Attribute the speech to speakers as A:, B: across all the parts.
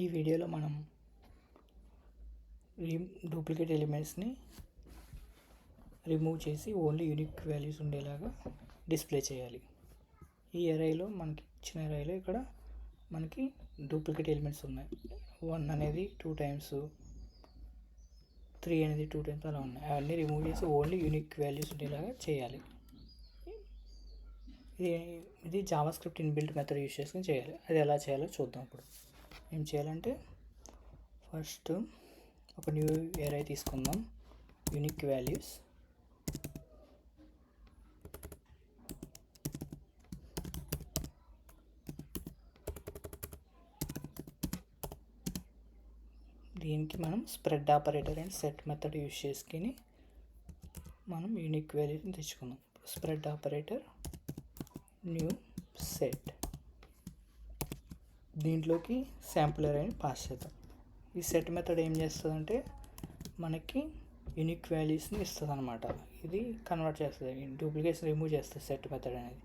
A: ఈ వీడియోలో మనం డూప్లికేట్ ఎలిమెంట్స్ని రిమూవ్ చేసి ఓన్లీ యూనిక్ వాల్యూస్ ఉండేలాగా డిస్ప్లే చేయాలి. ఈ అరేలో మనకి ఇచ్చిన అరేలో ఇక్కడ మనకి డూప్లికేట్ ఎలిమెంట్స్ ఉన్నాయి. 1 అనేది 2 టైమ్స్, 3 అనేది 2 టైమ్స్ అలా ఉన్నాయి. అవన్నీ రిమూవ్ చేసి ఓన్లీ యూనిక్ వాల్యూస్ ఉండేలాగా చేయాలి. ఇది జావాస్క్రిప్ట్ ఇన్బిల్ట్ మెథడ్ యూజ్ చేసుకుని చేయాలి. అది ఎలా చేయాలో చూద్దాం. ఇప్పుడు ఏం చేయాలంటే ఫస్ట్ ఒక న్యూ అరే తీసుకుందాం, యూనిక్ వాల్యూస్. దీనికి మనం spread operator and set method use చేసుకుని మనం యూనిక్ వాల్యూస్ని తెచ్చుకుందాం. స్ప్రెడ్ ఆపరేటర్, న్యూ సెట్, దీంట్లోకి శాంపుల్ అరేని పాస్ చేద్దాం. ఈ సెట్ మెథడ్ ఏం చేస్తుందంటే మనకి యూనిక్ వాల్యూస్ని ఇస్తుంది అనమాట. ఇది కన్వర్ట్ చేస్తుంది, డూప్లికేట్స్ రిమూవ్ చేస్తుంది సెట్ మెథడ్ అనేది.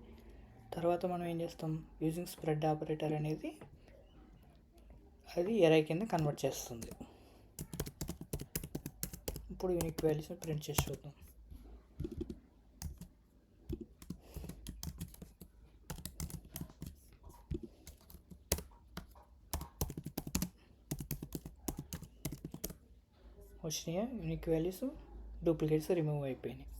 A: తర్వాత మనం ఏం చేస్తాం, యూజింగ్ స్ప్రెడ్ ఆపరేటర్ అనేది అది అరే కింద కన్వర్ట్ చేస్తుంది. ఇప్పుడు యూనిక్ వాల్యూస్ని ప్రింట్ చేసి చూద్దాం. వచ్చినాయి యూనిక్ వాల్యూస్, డూప్లికేట్స్ రిమూవ్ అయిపోయినాయి.